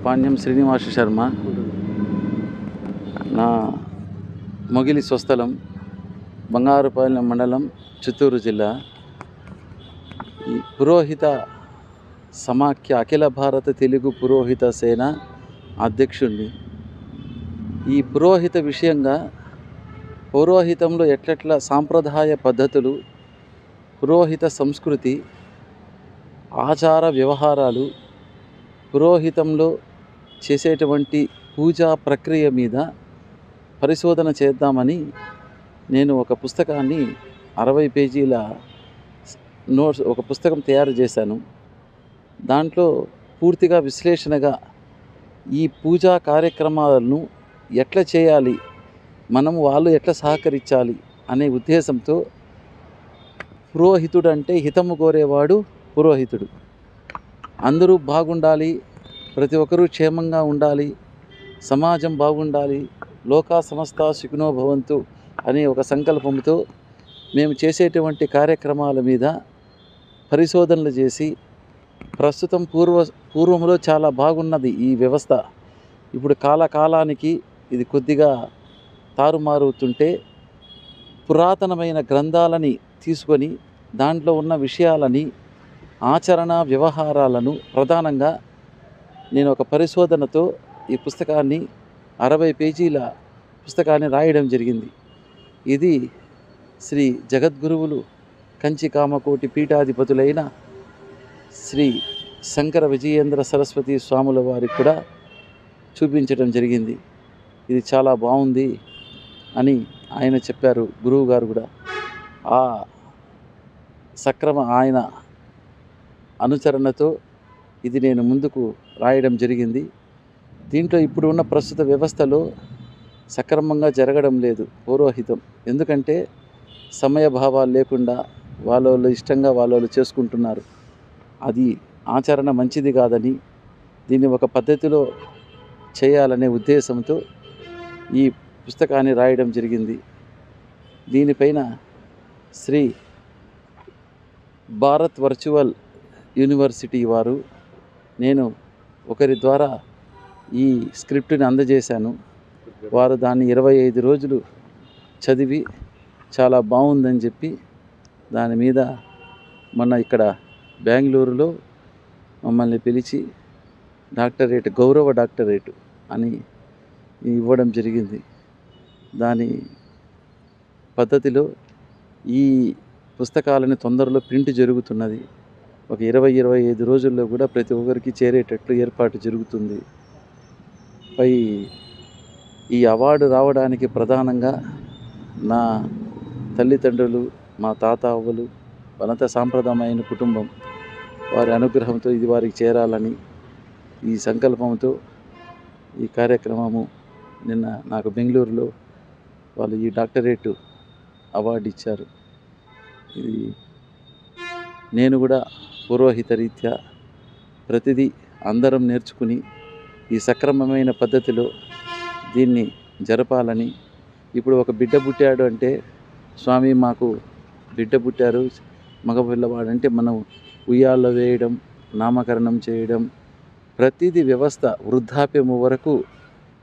పాణ్యం శ్రీనివాస శర్మ. నా మొగిలి స్వస్థలం బంగారుపాలెం మండలం, చిత్తూరు జిల్లా. ఈ పురోహిత సమాఖ్య అఖిల భారత తెలుగు పురోహిత సేన అధ్యక్షుడిని. ఈ పురోహిత విషయంగా పౌరోహితంలో ఎట్లెట్ల సాంప్రదాయ పద్ధతులు, పురోహిత సంస్కృతి, ఆచార వ్యవహారాలు, పురోహితంలో చేసేటువంటి పూజా ప్రక్రియ మీద పరిశోధన చేద్దామని నేను ఒక పుస్తకాన్ని 60 పేజీల నోట్స్ ఒక పుస్తకం తయారు చేశాను. దాంట్లో పూర్తిగా విశ్లేషణగా ఈ పూజా కార్యక్రమాలను ఎట్లా చేయాలి, వాళ్ళు ఎట్లా సహకరించాలి అనే ఉద్దేశంతో, పురోహితుడు అంటే హితము కోరేవాడు పురోహితుడు. అందరూ బాగుండాలి, ప్రతి ఒక్కరూ క్షేమంగా ఉండాలి, సమాజం బాగుండాలి, లోకా సమస్త సుఖినో భవంతు అనే ఒక సంకల్పంతో మేము చేసేటువంటి కార్యక్రమాల మీద పరిశోధనలు చేసి, ప్రస్తుతం పూర్వంలో చాలా బాగున్నది ఈ వ్యవస్థ. ఇప్పుడు కాలానికి ఇది కొద్దిగా తారుమారుతుంటే, పురాతనమైన గ్రంథాలని తీసుకొని దాంట్లో ఉన్న విషయాలని, ఆచరణ వ్యవహారాలను ప్రధానంగా నేను ఒక పరిశోధనతో ఈ పుస్తకాన్ని 60 పేజీల పుస్తకాన్ని రాయడం జరిగింది. ఇది శ్రీ జగద్గురువులు కంచి కామకోటి పీఠాధిపతులైన శ్రీ శంకర విజయేంద్ర సరస్వతి స్వాముల వారికి కూడా చూపించడం జరిగింది. ఇది చాలా బాగుంది అని ఆయన చెప్పారు, గురువు గారు కూడా. ఆ ఆయన అనుచరణతో ఇది నేను ముందుకు రాయడం జరిగింది. దీంట్లో ఇప్పుడు ఉన్న ప్రస్తుత వ్యవస్థలో సక్రమంగా జరగడం లేదు పౌరోహితం. ఎందుకంటే సమయభావాలు లేకుండా వాళ్ళు ఇష్టంగా వాళ్ళు చేసుకుంటున్నారు. అది ఆచరణ మంచిది కాదని, దీన్ని ఒక పద్ధతిలో చేయాలనే ఉద్దేశంతో ఈ పుస్తకాన్ని రాయడం జరిగింది. దీనిపైన శ్రీ భారత్ వర్చువల్ యూనివర్సిటీ వారు, నేను ఒకరి ద్వారా ఈ స్క్రిప్ట్ని అందజేశాను. వారు దాన్ని 25 రోజులు చదివి చాలా బాగుందని చెప్పి దాని మీద మొన్న ఇక్కడ బెంగళూరులో మమ్మల్ని పిలిచి గౌరవ డాక్టరేట్ అని ఇవ్వడం జరిగింది. దాని పద్ధతిలో ఈ పుస్తకాలని తొందరలో ప్రింట్ జరుగుతున్నది. ఒక 20-25 రోజుల్లో కూడా ప్రతి ఒక్కరికి చేరేటట్లు ఏర్పాటు జరుగుతుంది. ఈ అవార్డు రావడానికి ప్రధానంగా నా తల్లిదండ్రులు, మా తాత అవ్వలు, వనత సాంప్రదాయమైన కుటుంబం వారి అనుగ్రహంతో ఇది వారికి చేరాలని ఈ సంకల్పంతో ఈ కార్యక్రమము నిన్న నాకు బెంగళూరులో వాళ్ళు ఈ డాక్టరేట్ అవార్డు ఇచ్చారు. ఇది నేను కూడా పురోహిత రీత్యా ప్రతిదీ అందరం నేర్చుకుని ఈ సక్రమమైన పద్ధతిలో దీన్ని జరపాలని. ఇప్పుడు ఒక బిడ్డ పుట్టాడు అంటే, స్వామి మాకు బిడ్డ పుట్టారు మగపిల్లవాడంటే మనం ఉయ్యాల్లో వేయడం, నామకరణం చేయడం, ప్రతిదీ వ్యవస్థ వృద్ధాప్యము వరకు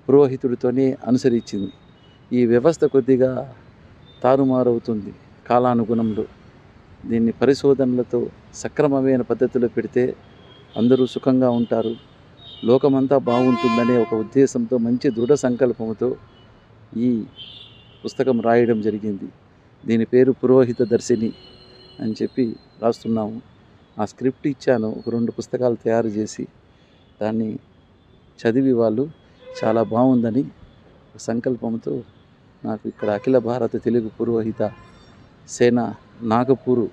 పురోహితుడితోనే అనుసరించింది. ఈ వ్యవస్థ కొద్దిగా తారుమారవుతుంది కాలానుగుణంలో. దీన్ని పరిశోధనలతో సక్రమమైన పద్ధతిలో పెడితే అందరూ సుఖంగా ఉంటారు, లోకమంతా బాగుంటుందనే ఒక ఉద్దేశంతో, మంచి దృఢ సంకల్పంతో ఈ పుస్తకం రాయడం జరిగింది. దీని పేరు పురోహిత దర్శిని అని చెప్పి రాస్తున్నాము. ఆ స్క్రిప్ట్ ఇచ్చాను. ఒక 2 పుస్తకాలు తయారు చేసి దాన్ని చదివి వాళ్ళు చాలా బాగుందని సంకల్పంతో నాకు ఇక్కడ అఖిల భారత తెలుగు పురోహిత సేన నాగపూరు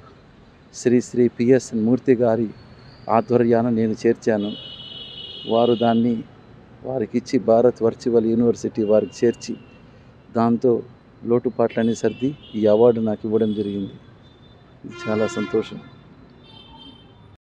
శ్రీ పిఎస్ మూర్తి గారి ఆధ్వర్యాన నేను చేర్చాను. వారు దాన్ని వారికిచ్చి భారత్ వర్చువల్ యూనివర్సిటీ వారికి చేర్చి దాంతో లోటుపాట్లన్నీ సర్ది ఈ అవార్డు నాకు ఇవ్వడం జరిగింది. ఇది చాలా సంతోషం.